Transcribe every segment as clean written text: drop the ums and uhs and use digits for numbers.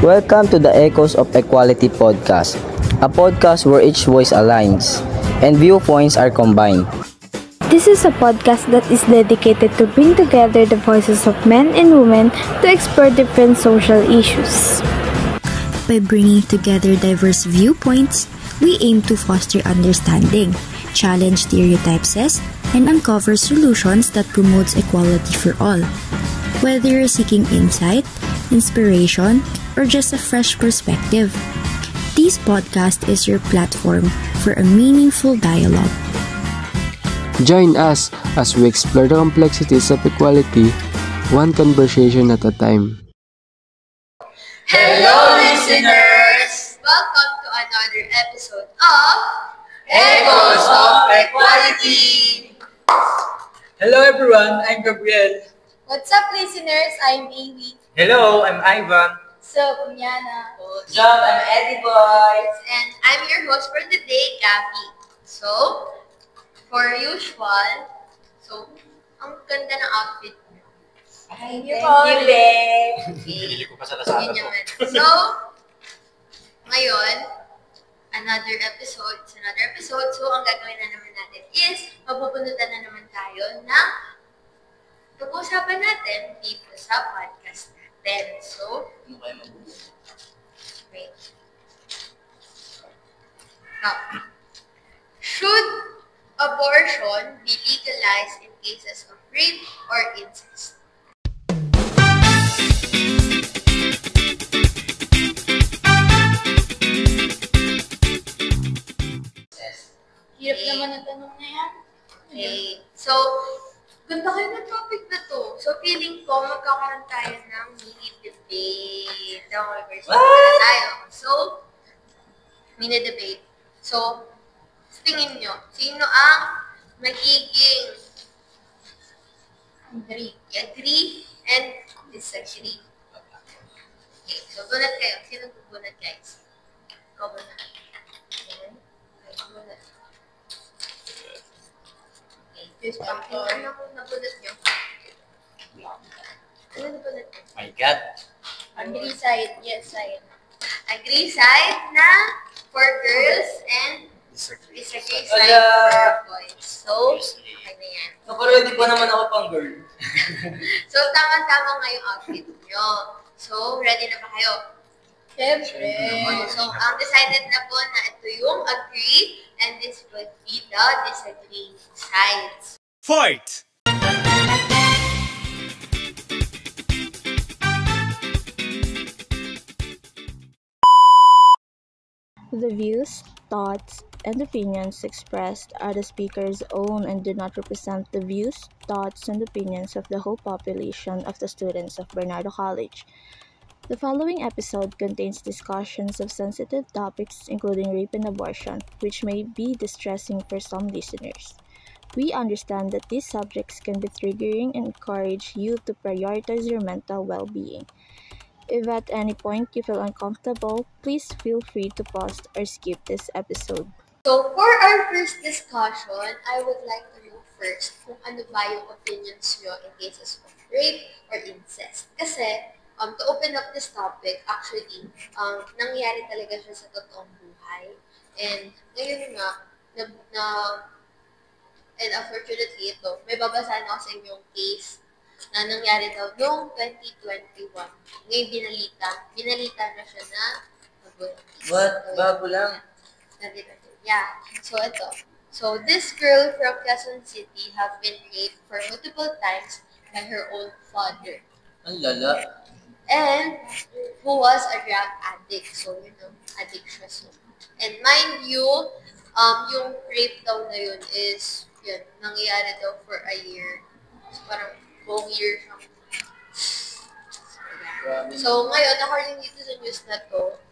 Welcome to the Echoes of Equality podcast, a podcast where each voice aligns and viewpoints are combined. This is a podcast that is dedicated to bring together the voices of men and women to explore different social issues. By bringing together diverse viewpoints, we aim to foster understanding, challenge stereotypes, and uncover solutions that promotes equality for all. Whether you're seeking insight, inspiration, or just a fresh perspective, this podcast is your platform for a meaningful dialogue. Join us as we explore the complexities of equality, one conversation at a time. Hello, listeners! Welcome to another episode of Echoes of Equality! Hello everyone, I'm Gabriel. What's up, listeners? I'm Amy. Hello, I'm Ivan. So, Kunyana. What's up? I'm Eddie Boy. And I'm your host for today, Gabby. So, for usual, ang ganda ng outfit niyo. Thank you, babe. Pinili ko pa sa Yun naman. So, ngayon, another episode. So, ang gagawin na naman natin is, mapupunutan na naman tayo ng pag-uusapan natin dito sa podcast natin. So, wait. Now, should abortion be legalized in cases of rape or incest? Hirap naman ang tanong na yan. Okay. So, ganda kayo ng topic na to. So, feeling ko, magkakaroon tayo ng mini debate. Tayo. So, mini debate. So, tingin nyo, sino ang magiging agree and disagree? Okay, so bunat kayo. Sino bunat, guys? Ikaw bunat. Okay, bunat. Just ano kung nabunot nyo? Ano nabunot nyo? My God. Agree side, yes side. Agree side na for girls and disagree side for boys. So, okay na yan. Naparedy pa naman ako pang girl. So, tama-tama nga yung outfit nyo. So, ready na ba kayo? Siyempre. So, ang decided na po na ito yung agree and this would be the disagree sides. Fight! The views, thoughts, and opinions expressed are the speaker's own and do not represent the views, thoughts, and opinions of the whole population of the students of Bernardo College. The following episode contains discussions of sensitive topics including rape and abortion, which may be distressing for some listeners. We understand that these subjects can be triggering and encourage you to prioritize your mental well-being. If at any point you feel uncomfortable, please feel free to pause or skip this episode. So, for our first discussion, I would like to know first kung ano ba yung opinions nyo in cases of rape or incest. Kasi, to open up this topic, actually, nangyayari talaga siya sa totoong buhay. And ngayon nga, and unfortunately ito, may babasahan ako sa inyong case na nangyari daw noong 2021. Ngayon binalita na siya na What? Bago lang. Yeah. So ito. So this girl from Quezon City have been raped for multiple times by her own father. Ang lala. And who was a drug addict. So, addict siya. So. And mind you, yung rape daw na yun is, nangyayari daw for a year. So, parang buong year siyang. So, ngayon, according dito sa news na to,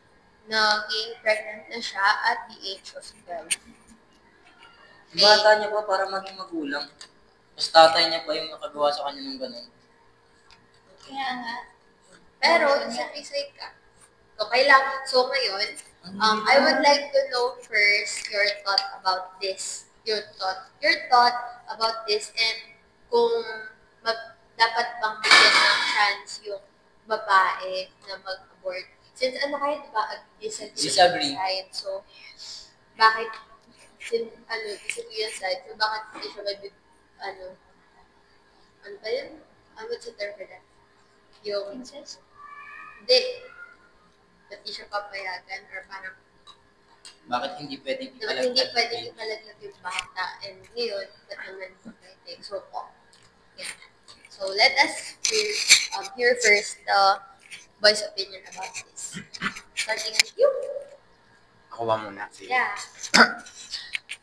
naging pregnant na siya at the age of 12. Bata niya pa para maging magulang. Tapos tatay niya pa yung nakagawa sa kanya ng ganun. Kaya nga. Pero, isa-isay ka. Okay lang. So, ngayon, I would like to know first your thought about this. Your thought about this and kung dapat bang bigyan ng chance yung babae na mag-abort Since ano kayo, diba, Disagree. side, so, bakit, disagree yung side, so bakit hindi siya ano ba yun? What's the term for that? Yung, incest? Hindi. Ba't di siya papayagan, or parang, Bakit hindi pwedeng bakit hindi pwedeng ipalaglag yung bata, and ngayon, ba't naman pwede? So, yeah. So, let us hear first the boys' opinion about this. Starting with you. Ako ba muna? Sige. Yeah.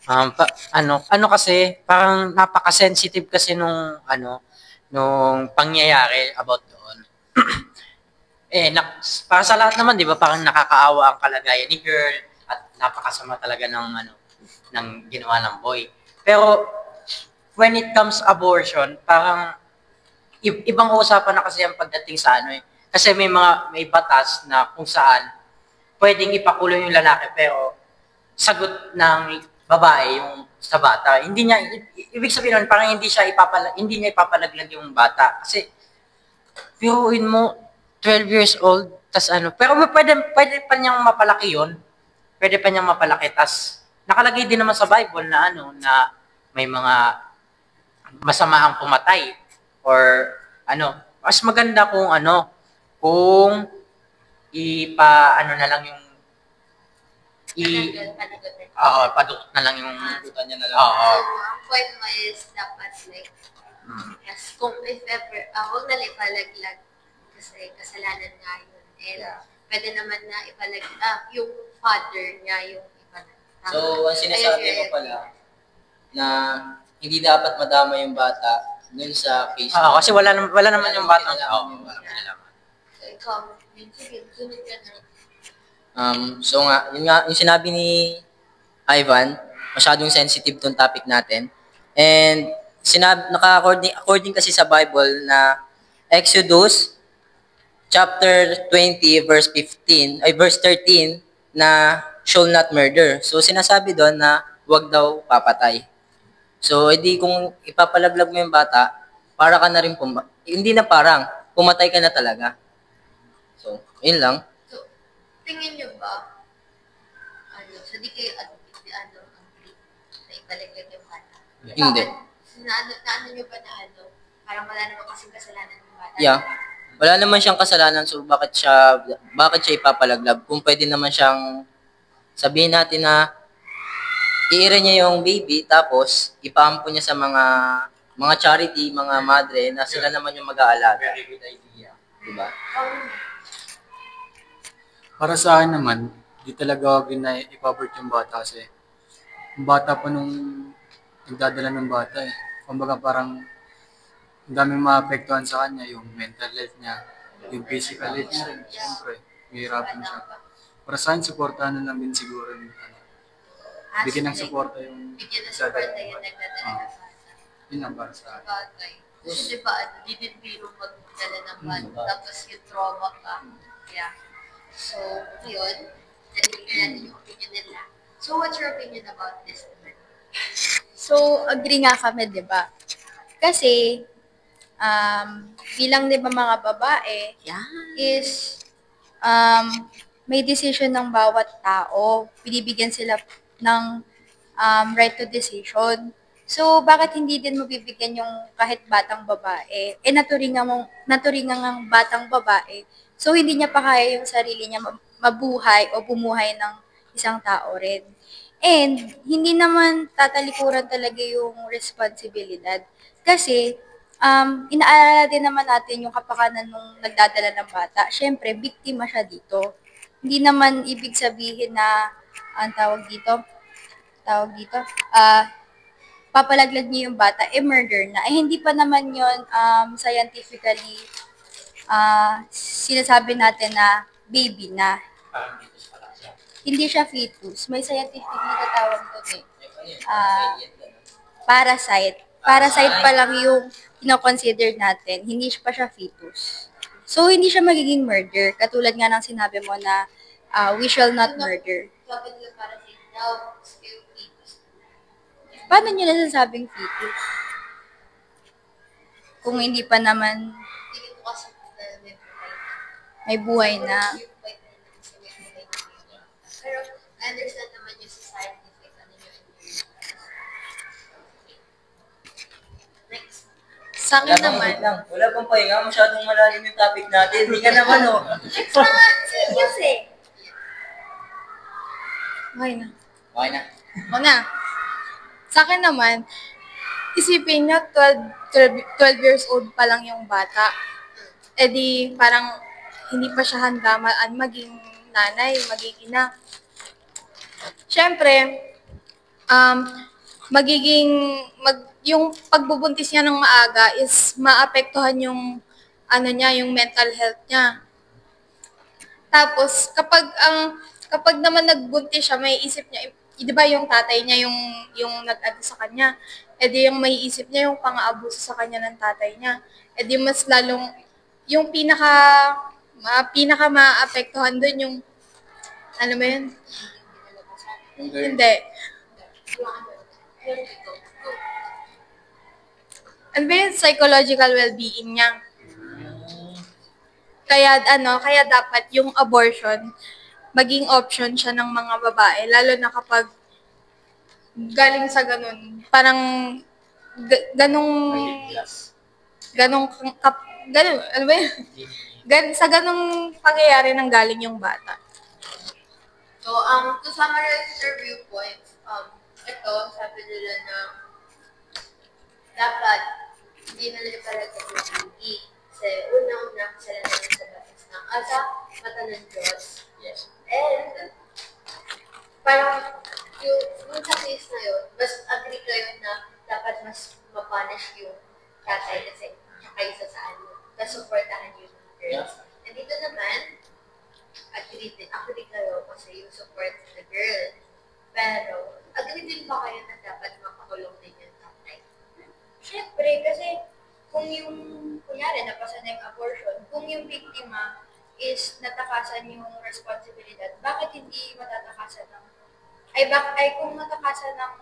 Ano kasi, parang napaka-sensitive kasi nung pangyayari about doon. Para sa lahat naman, 'di ba, parang nakakaawa ang kalagayan ni girl at napakasama talaga ng ginawa ng boy. Pero when it comes abortion, parang ibang usapan na kasi ang pagdating sa Kasi may batas na kung saan pwedeng ipakulong yung lalaki pero sagot ng babae yung sa bata. Ibig sabihin nun, parang hindi niya ipapalaglag yung bata. Kasi, piruin mo, 12 years old, pero pwede pa niyang mapalaki yun. Pwede pa niyang mapalaki, nakalagay din naman sa Bible na na may mga masama ang pumatay. Or, mas maganda kung kung na lang yung padukot na lang yung Putan niya na lang. Oo. So, ang point mo is dapat like, yes, kung if ever, huwag na lang ipalaglag kasi kasalanan nga yun. And pwede naman na yung father niya yung ipalaglag. So, ang sinasabi mo pala na hindi dapat madama yung bata dun sa case. Kasi wala naman yung bata. So, ikaw, sige, sunod ka na. So nga, yung sinabi ni Ivan, masyadong sensitive tong topic natin. And according kasi sa Bible na Exodus chapter 20 verse 13 na shall not murder. So sinasabi doon na wag daw papatay. So edi kung ipapalaglag mo yung bata, para ka na rin hindi na parang pumatay ka na talaga. So, yun lang. Tingin nyo ba, so di kayo agree na ipalaglag yung bata? Hindi. Naano nyo ba na parang wala naman kasing kasalanan ng bata? Yeah. Wala naman siyang kasalanan, so bakit siya ipapalaglag? Kung pwede naman siyang sabihin natin na iira niya yung baby, tapos ipaampo niya sa mga charity, mga madre, na sila naman yung mag-aalaga. Very good idea. Diba? Para sa akin naman, di talaga ipabort yung bata kasi yung bata pa nung nagdadala ng bata eh. Kumbaga parang ang daming maapektuhan sa kanya, yung mental health niya, yung physical health niya rin. Siyempre, mahirapan siya. Para sa akin, supportahan na lang din siguro yung bigyan ng suporta yung Bigyan ng suporta yung nagdadala ng bata. Yun ang para sa akin. Bagay. Kasi diba, di din biro magdala ng bata, tapos yung trauma ka. Yeah. So, ngayon, narinig natin yung opinion nila. So, what's your opinion about this? So, agree nga kami, di ba? Kasi, bilang di ba mga babae, is, may decision ng bawat tao. Binibigyan sila ng right to decision. So, bakit hindi din mabibigyan yung kahit batang babae? naturingan ng batang babae. So, hindi niya pa kaya yung sarili niya mabuhay o bumuhay ng isang tao rin. And, hindi naman tatalikuran talaga yung responsibilidad. Kasi, inaalala din naman natin yung kapakanan nung nagdadala ng bata. Siyempre, biktima siya dito. Hindi naman ibig sabihin na, ang tawag dito, papalaglag niyo yung bata, murder na. Hindi pa naman yun scientifically sinasabi natin na baby na. Hindi siya fetus. May scientific na tatawag doon parasite. Parasite pa lang yung kino-consider natin. Hindi pa siya fetus. So, hindi siya magiging murder. Katulad nga ng sinabi mo na we shall not murder. Kapag yung parasite daw, still fetus. Paano nyo nasasabing fetus? Kung hindi pa naman Tingin ko kasi may buhay na. Pero I understand naman yung sa scientific, ano yung next. Sa akin naman, Wala pang pahinga, masyadong malalim yung topic natin. Hindi ka naman, oh. Next na, serious eh. okay na. Okay na. O na. Sa akin naman, isipin nyo, 12 years old pa lang yung bata. E di, parang hindi pa siya handa maging nanay, maging ina. Siyempre, yung pagbubuntis niya ng maaga is maapektuhan yung, yung mental health niya. Tapos, kapag naman nagbuntis siya, may isip niya, di ba yung tatay niya yung nag-ano sa kanya, edi yung may isip niya yung pang-aabuso sa kanya ng tatay niya. Edi mas lalong, yung pinaka maapektuhan doon yung, ano ba yun? Hindi. Ano ba yung psychological well-being niya? Kaya dapat yung abortion, maging option siya ng mga babae, lalo na kapag galing sa ganun. Parang ganong, ano ba yun? Sa ganong pangyayari nang galing yung bata. So, to summarize their viewpoints, ito, sabi nila na dapat hindi na nila talaga pipili. Kasi unang-una sila na sa batas ng asa, mata ng Diyos. Yes. And, parang, yung sa case na yun, mas agree kayo na dapat mas mapunish yung tatay kasi kaysa sa ano, na supportahan yung girls. And dito naman, agree kayo kasi yung support the girl. Pero, agree din ba kayo na dapat makakulong din yung tatay? Siyempre, kasi kung yung, kunyari, napasa na yung abortion, kung yung biktima is natakasan yung responsibilidad, bakit hindi matatakasan ng, kung natakasan ng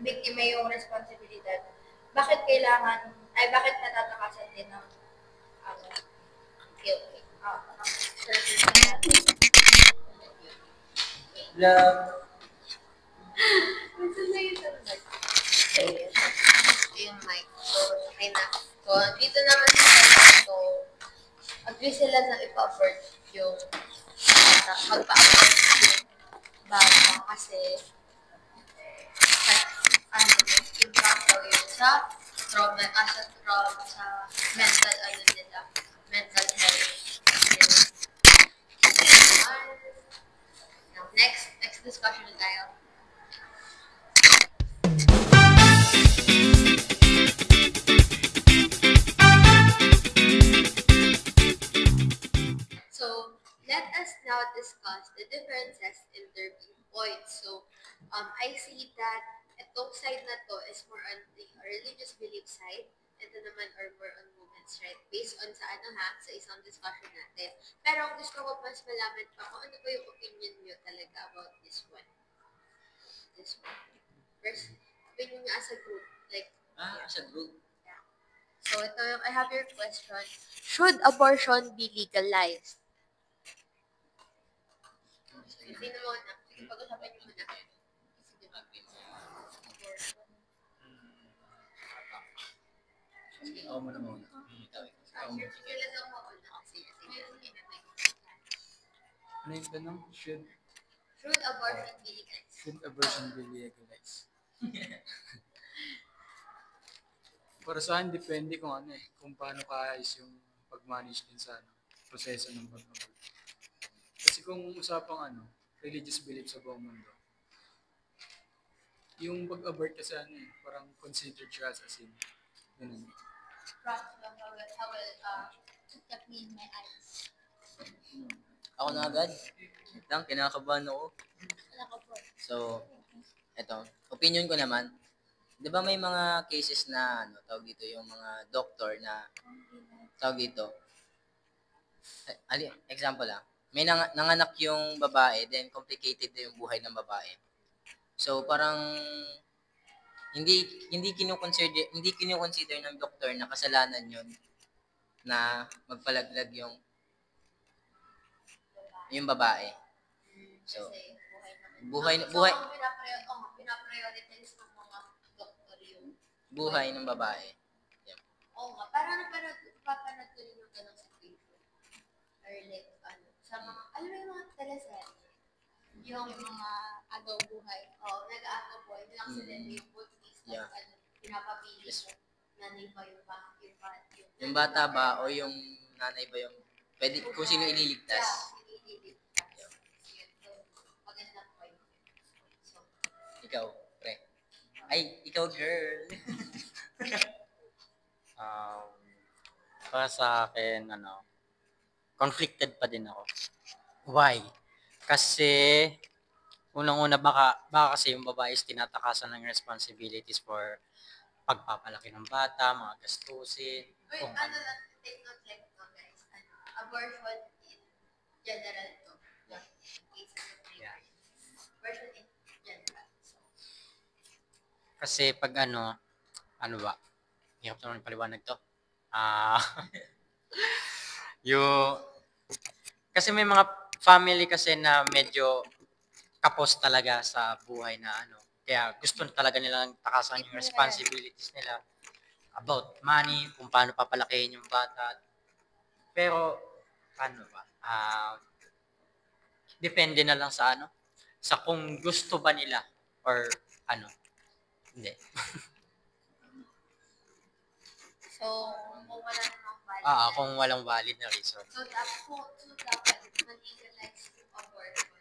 biktima yung responsibilidad, bakit natatakasan din ng, guilt? Love. Yung mic. So, okay na. So, dito naman sa so, agree sila na ipa-abort yung magpa-abort yung bata kasi impact daw yun sa trauma, sa mental mental health. Now, next discussion na tayo. So, let us now discuss the differences in their viewpoints. So, I see that itong side na to is more on the religious belief side. Ito naman are more on women's right? Based on sa sa isang discussion natin. Pero gusto ko mas malaman pa kung ano ba yung opinion nyo talaga about this one. This one. First, opinion nyo as a group. Like, As a group. yeah. So, ito yung, I have your question. Should abortion be legalized? Hindi na muna. Sige, pag-usapan niyo muna. Sige, abortion. Ako muna. Kailan daw mo una? Sige. Ano yung tanong? Should Abortion be legalized? Should abortion be legalized? Para sa akin, depende kung paano kaayos yung pag-manage din sa proseso ng pag-abort. Kasi kung usapang religious belief sa buong mundo, yung pag-abort kasi parang considered siya as a sin. Ganun. How will clean my eyes? Ako na agad. Wait lang, kinakabahan ako. So, eto, opinion ko naman, di ba may mga cases na, tawag dito, yung mga doctor na, tawag dito, example may nanganak yung babae, then complicated na yung buhay ng babae. So, parang, hindi kino-consider ng doktor na kasalanan yun na magpalaglag yung babae. So, Buhay, So, buhay, pinaprioritize ng mga doktor yung buhay ng babae. Oo nga, parang papanood ko rin yung ganong situation. Or like, sa mga, alam mo yung mga teleserye? Yung mga buhay. Oo, nag-agaw buhay. Yung accident, yung buntis, Yeah. pinapapili Yes. ko. Nanay ba yung Yung bata ba o yung nanay ba yung pwede kung sino ililigtas? ililigtas. So, magandang point. So, Ikaw, pre. Ay, ikaw girl. Para sa akin, conflicted pa din ako. Why? Kasi, unang-una, baka kasi yung babae is tinatakasan ng responsibilities for pagpapalaki ng bata, mga gastusin. Uy, kung lang, take note like to guys. Abortion in general to. Yeah. Yeah. Abortion in general. So, Kasi pag ano ba? Hirap naman paliwanag to. Ah, yung, kasi may mga family kasi na medyo kapos talaga sa buhay na kaya gusto talaga nilang takasan yung responsibilities nila about money, kung paano papalakihin yung bata. Pero, paano ba? Depende na lang sa sa kung gusto ba nila or hindi. so kung wala namang valid. Kung walang valid na reason. So, dapat ma-legalize yung abortion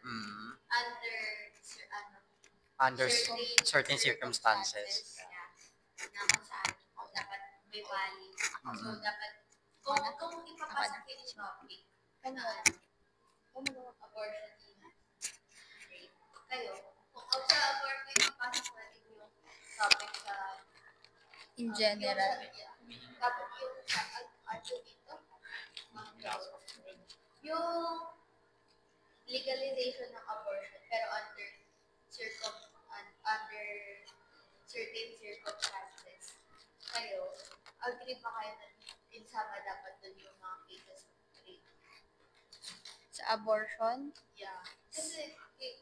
Under certain circumstances. Yeah. Na kung saan, dapat may valid. So, dapat, kung ipapasok yun yung topic, abortion in kayo, kung sa abortion ipapasok natin yung topic sa In general. dapat yung dito, yung legalization ng abortion pero under certain circumstances. Kayo, agree ba kayo na insama dapat dun yung mga cases of rape? Sa abortion, Yeah. Kasi, kay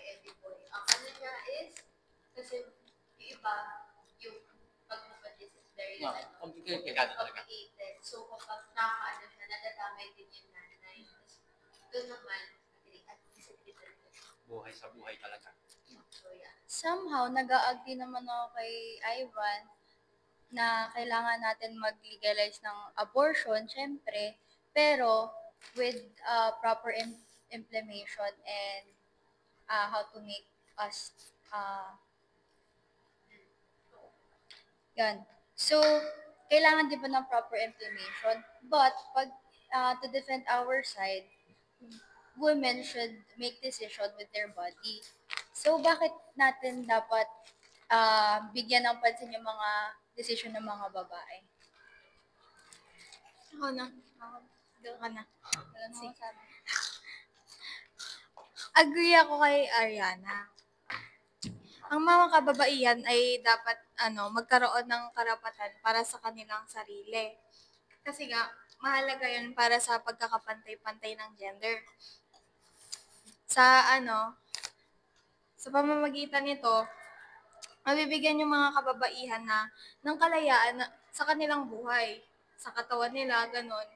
Eddie Boy, ang niya is, kasi yung iba, yung pagmumabis is very complicated. So, kapag siya, nadadamay din yung nanay. Doon naman, at disagree talaga. Buhay sa buhay talaga. So, yeah. somehow, nag-a-agree naman ako kay Ivan na kailangan natin mag-legalize ng abortion, syempre, pero with proper implementation and how to make us yan. So, kailangan din ba ng proper implementation? But, pag to defend our side, women should make decision with their body. So, bakit natin dapat bigyan ng pansin yung mga decision ng mga babae? Ako na. Doon ka na. Wala nang masabi. Agree ako kay Ariana. Ang mga kababaihan ay dapat magkaroon ng karapatan para sa kanilang sarili. Kasi nga, mahalaga yun para sa pagkakapantay-pantay ng gender. Sa pamamagitan nito, mabibigyan yung mga kababaihan ng kalayaan sa kanilang buhay, sa katawan nila, ganun.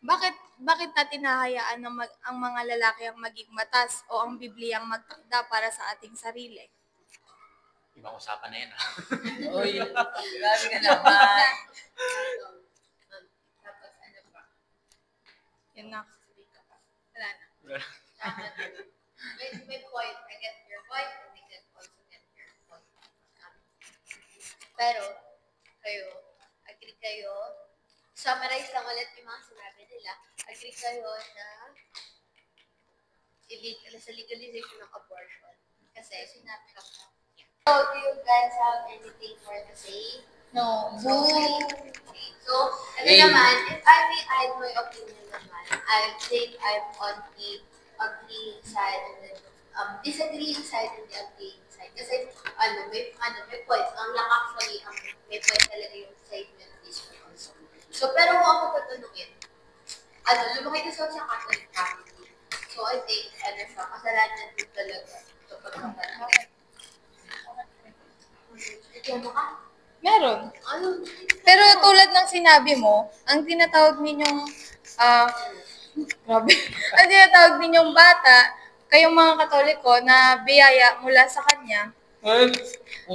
Bakit natin hahayaan ang mga lalaki ang maging batas o ang Bibliyang magtakda para sa ating sarili? Ibang usapan na yan. Uy, grabe ka naman. Tapos, pa? Yan na. Wala na. May point. I get your point, and we can also get your point. Pero, agree kayo, summarize lang ulit yung mga sinabi nila, agree kayo na sa legalization ng abortion. Kasi, sinabi lang na. So, do you guys have anything more to say? No. Okay. So, naman, if I may add my opinion naman, I think I'm on the agreeing side and then disagreeing side and the agreeing side. Kasi, may points. Ang lang actually, may point talaga yung side ng issue also. So, pero kung ako tatanungin, lumaki kasi ako sa Catholic family. So, ko, I think, ano siya, kasalanan din talaga. Kapag kapag. Ikaw mo ka? Meron. Ano? Pero tulad ng sinabi mo, ang tinatawag ninyong, grabe, ang tinatawag ninyong bata, kayong mga Katoliko na biyaya mula sa Kanya,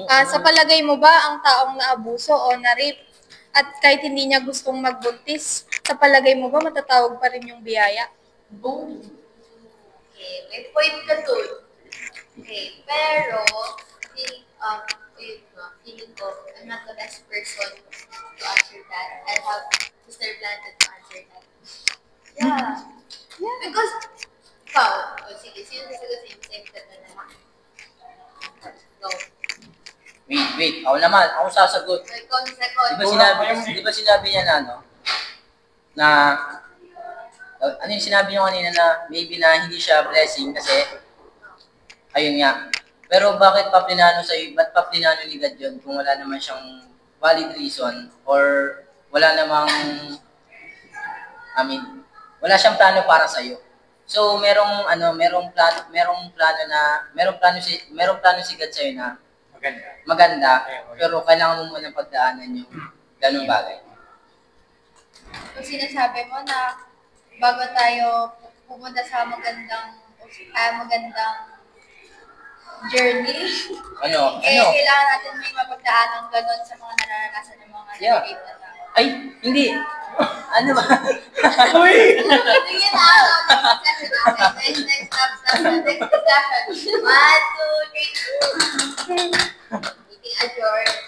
sa palagay mo ba ang taong naabuso o na-rape at kahit hindi niya gustong magbuntis, sa palagay mo ba matatawag pa rin yung biyaya? Boom. Okay, may point ka dun. Okay, pero, feeling ko, I'm not the best person to answer that. I'll have Mr. Blanton to answer that. Yeah. Because, ikaw, sige, sino sasagot sa same set na naman? Go. Wait. Ako naman. Ako sasagot. Ikaw na second. Di ba sinabi niya na, ano? Na, ano yung sinabi niyo kanina na maybe na hindi siya blessing kasi, ayun nga. Pero bakit pa plinano sa'yo? Ba't pa plinano ni God yun kung wala naman siyang valid reason or wala namang, wala siyang plano para sa'yo. So, merong plano si God sa'yo na maganda, pero kailangan mo muna pagdaanan yung ganung bagay. Kung sinasabi mo na bago tayo pumunta sa magandang journey, kailangan natin may mapagdaan ng gano'n sa mga nararanasan ng mga rape na tao. Ay, hindi. Ano ba? Sige na, next stop. Next discussion. 1, 2, 3. Meeting adjourned.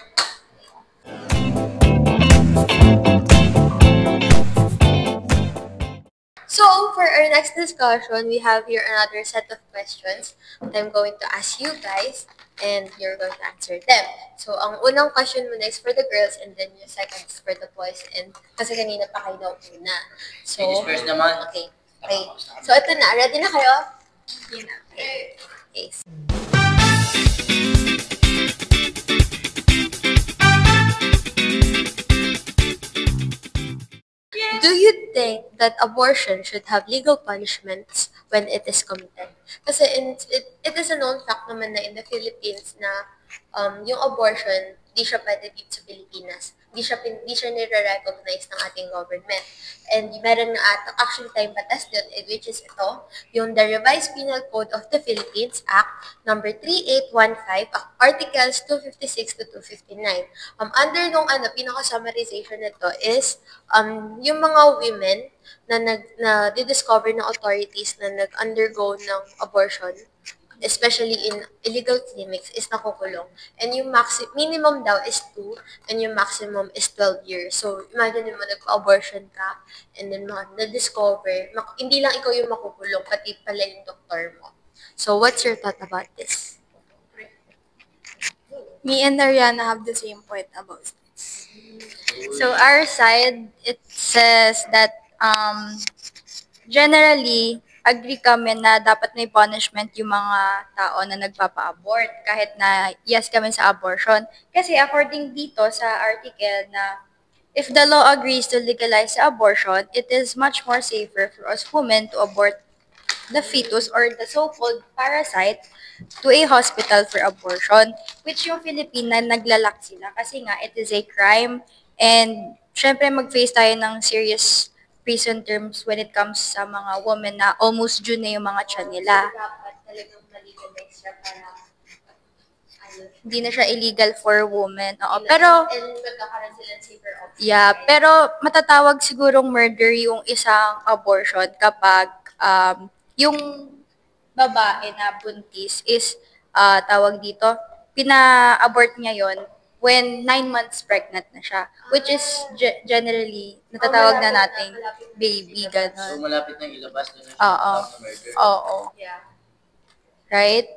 So, for our next discussion, we have here another set of questions that I'm going to ask you guys, and you're going to answer them. So, ang unang question mo next for the girls, and then yung second is for the boys, and kasi kanina pa kayo daw una. So, Ladies first naman. Okay. So, ito na. Ready na kayo? Yun na. Okay. Do you think that abortion should have legal punishments when it is committed? Kasi it is a known fact naman na in the Philippines na yung abortion, di siya pwede dito sa Pilipinas. Di siya nire-recognize ng ating government. And meron na actually tayong batas doon, which is ito, yung the Revised Penal Code of the Philippines Act number 3815, Articles 256 to 259. Under nung pinaka-summarization nito is yung mga women na di-discover ng authorities na nag-undergo ng abortion, especially in illegal clinics, is nakukulong. And yung minimum daw is 2, and yung maximum is 12 years. So, imagine mo, nagpa-abortion ka, and then na-discover, hindi lang ikaw yung makukulong, pati pala yung doktor mo. So, what's your thought about this? Me and Ariana have the same point about this. So, our side, it says that generally, agree kami na dapat may punishment yung mga tao na nagpapa-abort kahit na yes kami sa abortion. Kasi according dito sa article na if the law agrees to legalize the abortion, it is much more safer for us women to abort the fetus or the so-called parasite to a hospital for abortion, which yung Filipina naglalak sila kasi nga it is a crime and syempre mag-face tayo ng serious prison terms when it comes sa mga women na almost due na yung mga tiyan nila. Dapat talagang ma-legalize siya para Hindi na siya illegal for women. Oo, pero and magkakaroon sila ng safer option. yeah, pero matatawag sigurong murder yung isang abortion kapag yung babae na buntis is tawag dito, pina-abort niya yon when 9 months pregnant na siya, which is generally natatawag na nating baby, So, gano'n. malapit nang ilabas na siya Oo. sa murder. Oo. Yeah. Right?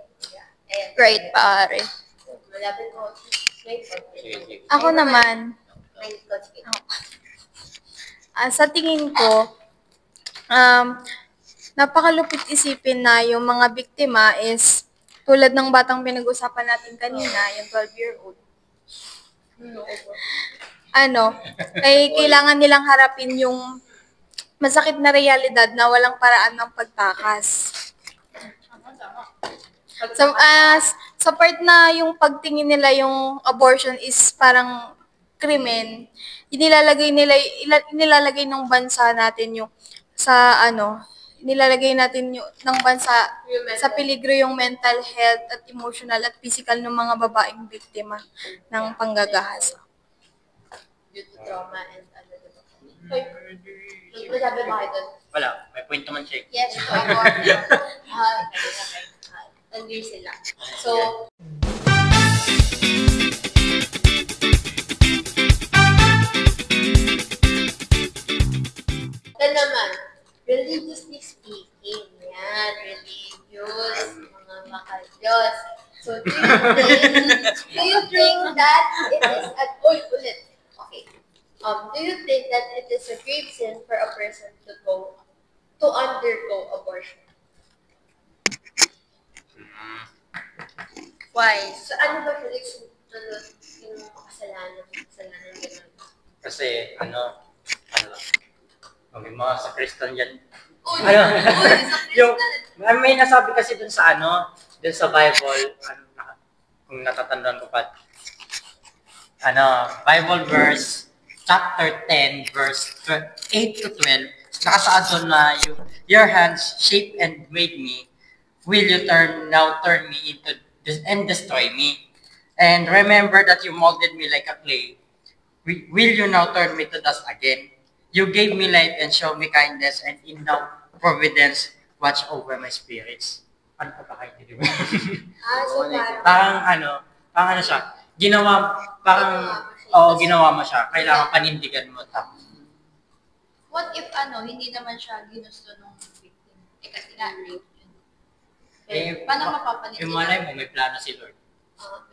Ayan. Right, pare. Malapit ko. Wait. Ako naman, Wait ko. Sige. sa tingin ko, napakalupit isipin na yung mga biktima is tulad ng batang pinag-usapan natin kanina, yung 12-year-old. Ay kailangan nilang harapin yung masakit na realidad na walang paraan ng pagtakas. Sa part na yung pagtingin nila yung abortion is parang krimen, inilalagay ng bansa natin yung nilalagay natin yung ng bansa sa peligro yung mental health at emotional at physical ng mga babaeng biktima ng panggagahasa. Due to trauma and masabi mo kayo doon? Wala, may point naman siya. Yes, to abortion. Agree sila. So, ito naman, religiously speaking, yan, religious, mga makadiyos. So, do you think that it is okay. Do you think that it is a grave sin for a person to undergo abortion? Why? So, ano ba yung kasalanan gano'n? Kasi, may mga sa Kristan yan. May nasabi kasi dun sa dun sa Bible, kung natatandaan ko pa, Bible verse, chapter 10, verse 8 to 12, nakasaad doon na your hands shaped and made me, will you now turn me into this and destroy me? And remember that you molded me like a clay. Will you now turn me to dust again? You gave me light and showed me kindness, and in now providence watch over my spirits. Ano pa ba kayo? So parang siya, ginawa mo siya, kailangan panindigan mo. What if hindi naman siya ginusto nung victim? Kasi nga, rape yun. Paano mapapanindigan? Yung malay mo, may plano si Lord.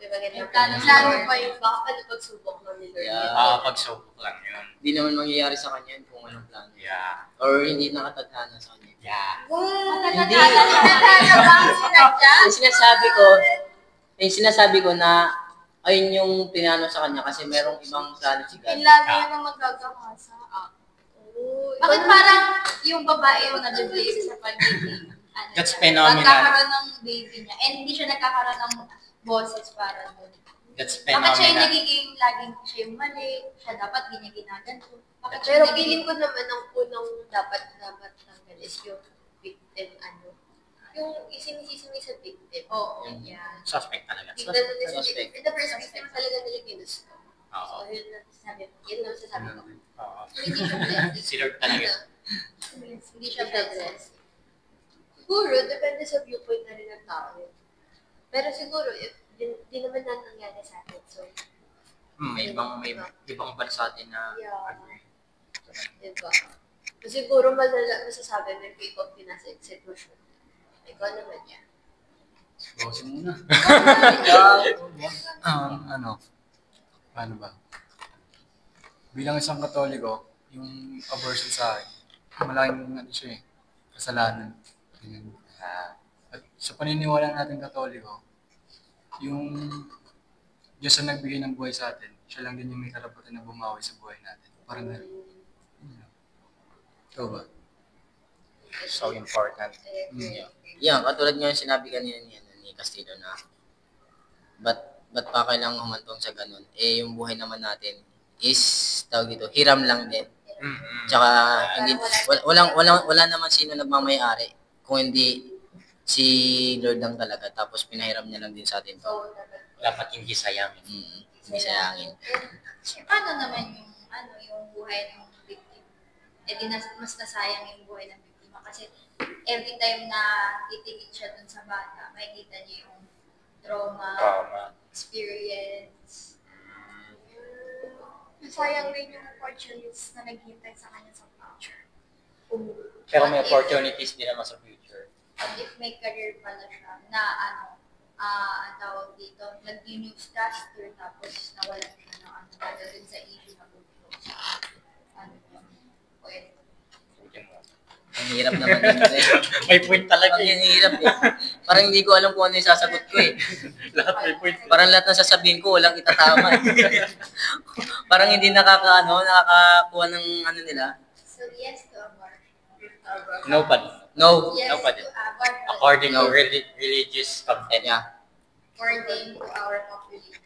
May plano ba yung baka pagsubok ng ni Lord? Pagsubok lang yun. Hindi naman mangyayari sa kanya yun kung anong plano. Yeah. Or hindi nakatadhana sa kanya. Yeah. Hindi. Yung sinasabi ko na ayun yung pinano sa kanya kasi merong ibang plano si God. Lagi yun ang magagahasa. Bakit parang yung babae yung nag-blame sa pagiging That's phenomenal. nagkakaroon ng baby niya and hindi siya nagkakaroon ng boses para doon. That's Bakit siya yung phenomenal. nagiging laging siya yung mali, siya dapat ganyan ginaganto. Bakit siya Pero nagiging feeling ko naman ang unang dapat tanggal is yung victim, yung isinisisi mo sa victim. Oo. Yan. Suspect talaga. Tignan mo din Suspect. in the first victim talaga nila ginusto. Oo. So, yun lang sasabi ko. Oo. Hindi siya blessed. Si Lord talaga. Hindi siya blessed. Siguro, depende sa viewpoint na rin ng tao. Pero siguro, if di naman na nangyari sa atin. So, May ibang bansa din na agree. diba? So, siguro masasabi may fake of pinasa execution. Ikaw naman yan. Bawasin muna. Paano ba? Bilang isang Katoliko, yung abortion sa akin, malaking siya kasalanan. Ganyan. At sa paniniwala natin Katoliko, yung Diyos ang nagbigay ng buhay sa atin, siya lang din yung may karapatan na bumawi sa buhay natin. Parang gano'n. Ikaw ba? So important. Yeah, katulad nga yung sinabi kanina ni Castillo na ba't pa kailangan humantong sa ganun? Yung buhay naman natin is, tawag dito, hiram lang din. Tsaka, wala naman sino nagmamayari kung hindi si Lord lang talaga. Tapos, pinahiram niya lang din sa atin to. Dapat hindi sayangin. Hindi sayangin. paano naman yung buhay ng victim? Mas nasayang yung buhay ng biktima kasi every time na titingin siya dun sa bata, makikita niya yung trauma, experience. Sayang rin yung opportunities na naghihintay sa kanya sa future. Pero may opportunities din naman sa future. And if may career pala siya na ang tawag dito, nag-newscaster tapos nawalan siya ng lalo din sa issue na buklo sa pwede. Ang hirap naman din May point talaga. Ang hirap Parang hindi ko alam kung ano yung sasagot ko Lahat may point. Parang lahat ng sasabihin ko, walang itatama Parang hindi nakakakuha ng nila. So yes to abortion. Nobody. No. Yes, Nobody. to our According to religious content. Yeah. according to our population.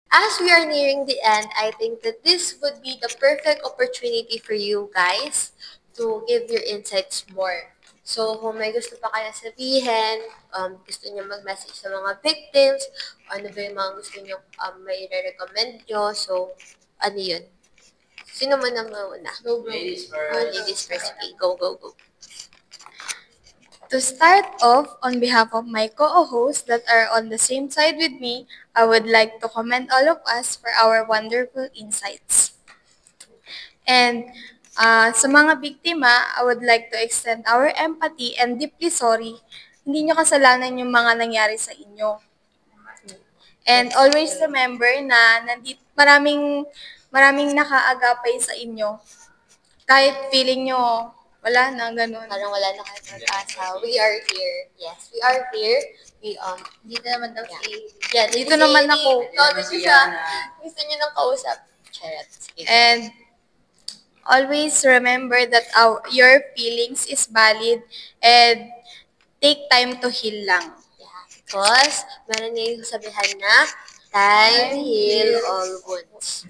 As we are nearing the end, I think that this would be the perfect opportunity for you guys to give your insights more. So, kung may gusto pa kayo sabihin, gusto niyo mag-message sa mga victims, ano ba yung mga gusto niyo may recommend nyo, so, ano yun? Sino man ang mauna? Go, bro. Ladies Ladies first. Okay, go, go, go. To start off, on behalf of my co-hosts that are on the same side with me, I would like to commend all of us for our wonderful insights. And sa mga biktima, I would like to extend our empathy and deeply sorry. Hindi nyo kasalanan yung mga nangyari sa inyo. And always remember na maraming nakaagapay sa inyo. Kahit feeling nyo, wala na, ganun. Parang wala na kayo pag-asa. We are here. Yes, we are here. We, dito naman daw si... Yeah, Dito naman ako. Gusto siya. Gusto niyo nang kausap. Charot. And always remember that your feelings is valid and take time to heal lang. Yeah, because meron nga yung sabihan na time heal all wounds.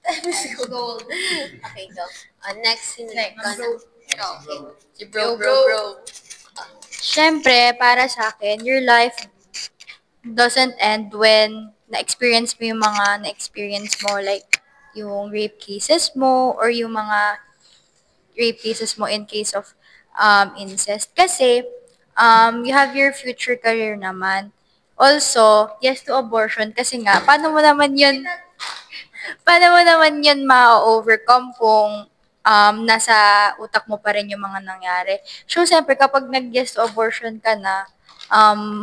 Time is gold. Okay, go. Next, sino Next. Go. Okay. Si bro. Siyempre, para sa akin, your life doesn't end when na-experience mo yung mga na-experience mo, like yung rape cases mo or yung mga rape cases mo in case of incest. Kasi, you have your future career naman. Also, yes to abortion kasi nga, paano mo naman yun ma-overcome kung nasa utak mo pa rin yung mga nangyari. So, siyempre, kapag nag-yes to abortion ka na,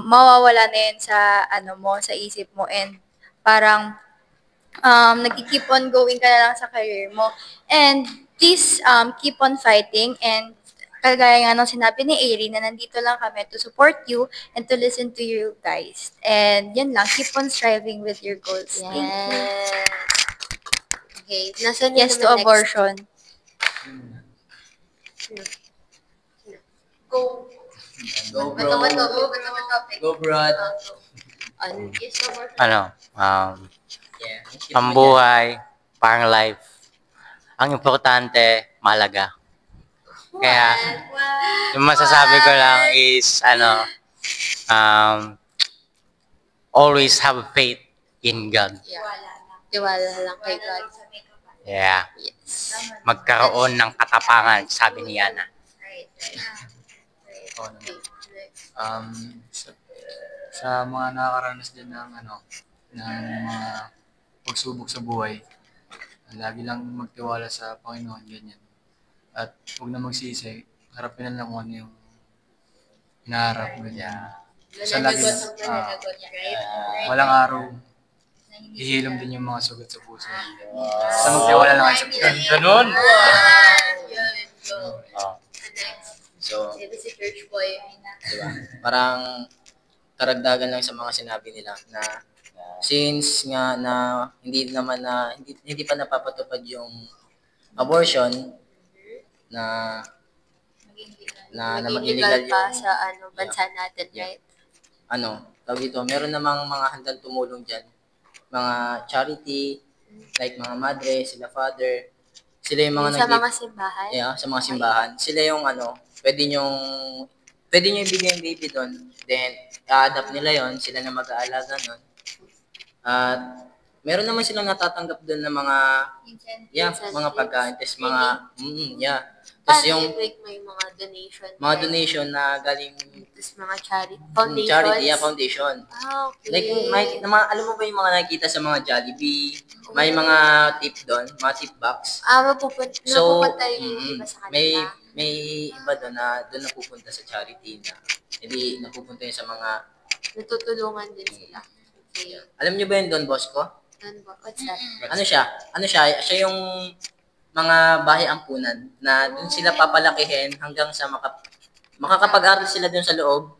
mawawala na yun sa, sa isip mo and parang nag-keep on going ka na lang sa career mo. And please keep on fighting and kagaya nga ng sinabi ni Airy na nandito lang kami to support you and to listen to you guys. And yun lang, keep on striving with your goals. Yes. Thank you. Okay, nasan Yes to abortion. Go. Go, bro. Ba't naman topic? Go, brad. Yes to abortion. Yeah. Ang buhay, parang life. Ang importante, malaga. Kaya, yung masasabi ko lang is, always have faith in God. Yeah. Tiwala lang kay God. Yeah. Yes. Magkaroon ng katapangan, sabi ni Yana. Right. Oo naman. Sa mga nakakaranas din ng mga pagsubok sa buhay, lagi lang magtiwala sa Panginoon, ganyan. At huwag na magsisi, harapin na lang kung ano yung hinaharap, ganyan. Sa lagi walang araw, ihilom din yung mga sugat sa puso. Sa magtiwala lang kayo sa Panginoon. Ganun! So, Maybe si church boy. diba? Parang karagdagan lang sa mga sinabi nila na since nga na hindi pa napapatupad yung abortion na maging legal pa yung sa bansa natin, right? tawag dito, meron namang mga handang tumulong diyan. Mga charity, like mga madre, sila father, sila yung mga Sa mga simbahan? Yeah, sa mga simbahan. Sila yung pwede nyo ibigay yung baby doon. Then, i-adapt nila yon, sila na mag-aalaga nun. At meron naman silang natatanggap doon ng mga mga pagkain, tapos mga tapos yung like may mga donation. donation na galing Tapos mga charity foundations. charity, foundation. Okay. Like, alam mo ba yung mga nakikita sa mga Jollibee? May mga tip doon, mga tip box. Napupunta yung iba sa kanila. May iba doon na doon napupunta sa charity na hindi napupunta yun sa mga Natutulungan din sila. Okay. Alam niyo ba yun, Don Bosco? What's that? Ano siya? Siya yung mga bahay ampunan na doon sila papalakihin hanggang sa makakapag-aral sila doon sa loob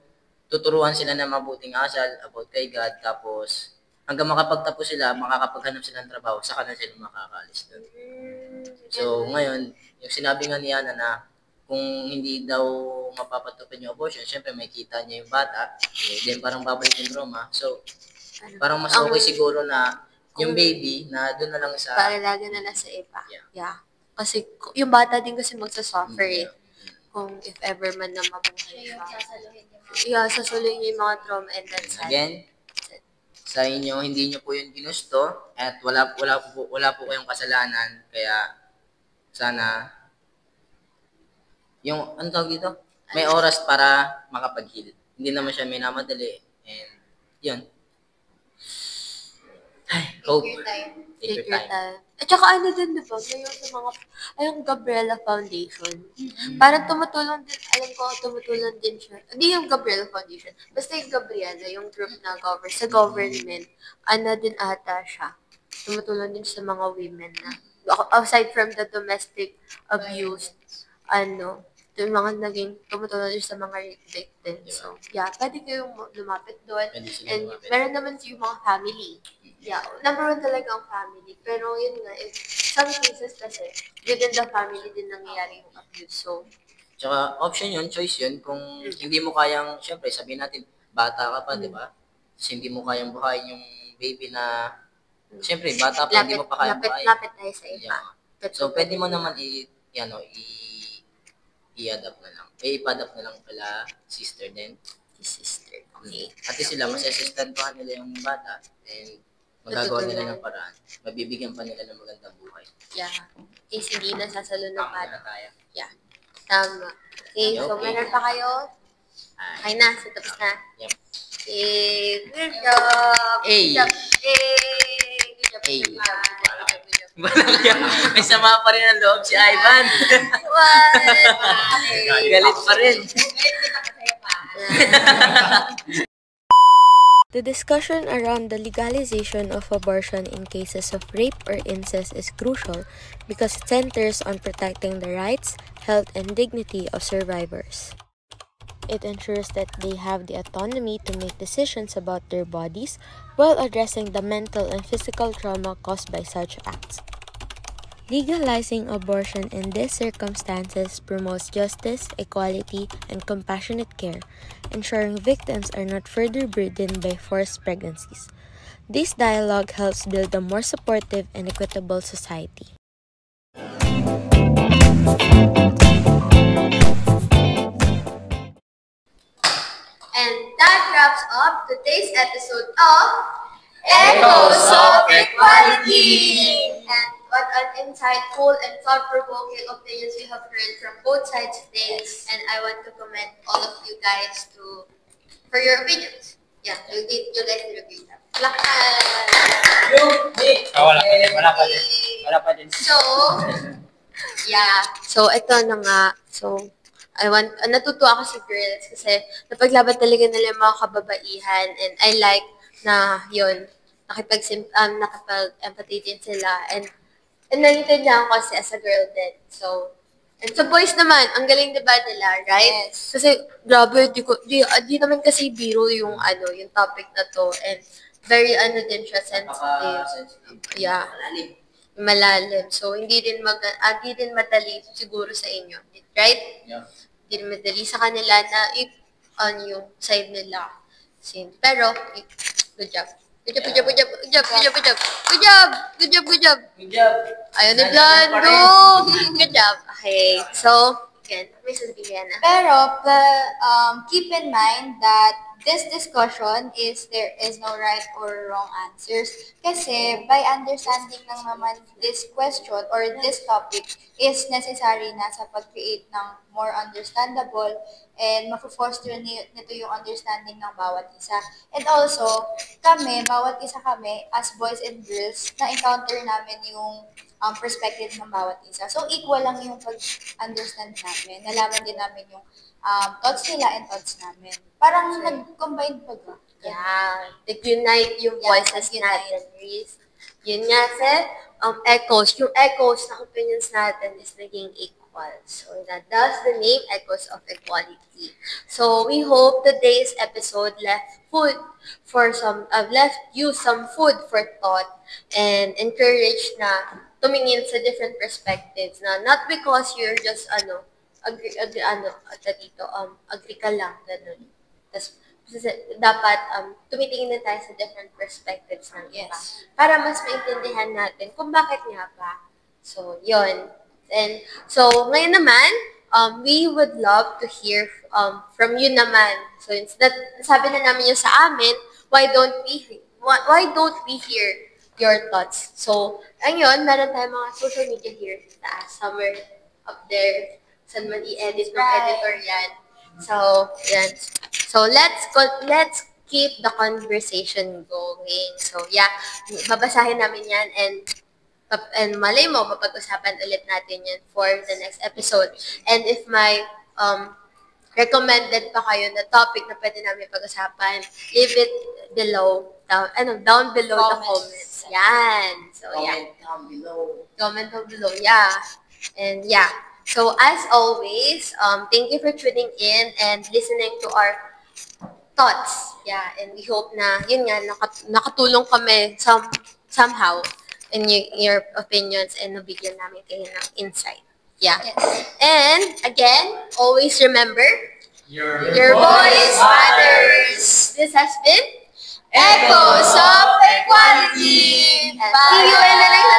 tuturuan sila ng mabuting asal about kay God, tapos hanggang makapagtapos sila, makakapaghanap sila ng trabaho, saka na sila makakaalis doon. So, ngayon, yung sinabi nga ni Ana na kung hindi daw mapapatupad yung abortion, syempre may kita niya yung bata, then parang babalik yung trauma. So, parang mas okay siguro na yung baby na doon na lang sa... Paalaga na lang sa iba. Yeah. Kasi yung bata din kasi magsasuffer eh. Kung if ever man na mabuhay siya. Sasuluhin niya yung mga trauma and then Again, sa inyo, hindi nyo po yun ginusto at wala po kayong kasalanan. Kaya, sana, yung, ano tawag dito? May oras para makapag-heal. Hindi naman siya minamadali. And, yun. Ay, hope. Take your time. At saka ano din, diba? Ngayon sa mga, yung Gabriela Foundation. Parang tumutulong din, alam ko, tumutulong din siya. Hindi yung Gabriela Foundation. Basta yung Gabriela, yung group na sa government, ano din ata siya. Tumutulong din sa mga women na, aside from the domestic abuse, yung mga naging tumutulong din sa mga rape victims. So, yeah, pwede kayong lumapit doon. And meron naman yung mga family. Yeah, number one talaga ang family. Pero yun nga, some cases kasi, within the family din nangyayari yung abuse. So, tsaka option yun, choice yun. Kung hindi mo kayang, syempre, sabihin natin, bata ka pa, di ba? Kasi hindi mo kayang buhayin yung baby na, syempre, bata pa, hindi mo pa kayang buhayin. Lapit tayo sa iba. Yeah. So, pwede mo naman i-adapt na lang. I-adapt na lang pala sister din. Sister, okay. At least sila, masasistantuhan nila yung bata. And, magagawa nila ng paraan. Mabibigyan pa nila ng magandang buhay. Yeah. Kasi hindi na sasalo ng bata. Yeah. Tama. Okay, so meron pa kayo? Okay na, so tapos na. Yep. Okay, good job. Hey. Good job. Hey. Good job. Hey. Good job. May sama pa rin ang loob si Ivan. What? Galit pa rin. The discussion around the legalization of abortion in cases of rape or incest is crucial because it centers on protecting the rights, health, and dignity of survivors. It ensures that they have the autonomy to make decisions about their bodies while addressing the mental and physical trauma caused by such acts. Legalizing abortion in these circumstances promotes justice, equality, and compassionate care, ensuring victims are not further burdened by forced pregnancies. This dialogue helps build a more supportive and equitable society. And that wraps up today's episode of Echoes of Equality! And what an insightful and thought-provoking opinions we have heard from both sides today. And I want to commend all of you guys for your opinions. Yeah, you guys did a great job. Wala pa din. So, yeah. So, ito na nga. So, natutuwa ako si girls kasi napaglaban talaga nila yung mga kababaihan and I like na yun, nakapag-empathy din sila and naiintindihan ko kasi as a girl din. So, and sa boys naman, ang galing diba nila, right? Yes. Kasi, grabe, di naman kasi biro yung, yung topic na to. And, very, din siya, sensitive. Yeah. Malalim. So, hindi din madali siguro sa inyo. Right? Yeah. Hindi din madali sa kanila na yung side nila. Pero, good job. Good job. Ayun na Blando. Good job. Okay. So, again, may sasabihin na. Pero, keep in mind that this discussion there is no right or wrong answers. Kasi, by understanding lang naman this question or this topic is necessary na sa pag-create ng more understandable and mapo-foster nito yung understanding ng bawat isa. And also, bawat isa kami, as boys and girls, na-encounter namin yung perspective ng bawat isa. So, equal lang yung pag-understand namin. Nalaman din namin yung thoughts nila and thoughts namin. Parang nag-combine pa ba? Yeah. Nag-unite yung voices natin, Reese. Yun nga, echoes. Yung echoes na opinions natin is naging equal. equal. So that's the name, Echoes of Equality. So we hope today's episode left you some food for thought and encourage na tumingin sa different perspectives na not because you're just agree ka lang ganun. Tas dapat tumitingin din tayo sa different perspectives ng iba para mas maintindihan natin kung bakit nga ba. So, yun. And so, ngayon naman, we would love to hear from you naman. So, sabi na namin yung sa amin, why don't we hear your thoughts? So, ayun, meron tayong mga social media here sa taas, somewhere up there. Saan man i-edit ng editor yan. So, yan. So, let's keep the conversation going. So, yeah, babasahin namin yan and malay mo, mapag-usapan ulit natin yan for the next episode. And if may recommended pa kayo na topic na pwede namin pag-usapan, leave it below, down below the comments. Yan. So, yeah. Comment down below, yeah. And, yeah. So, as always, thank you for tuning in and listening to our thoughts. Yeah, and we hope na, yun nga, nakatulong kami somehow in your opinions and nabigyan namin kayo ng insight. Yeah. Yes. And, again, always remember, your voice matters. This has been Echoes of Equality. And see you in the next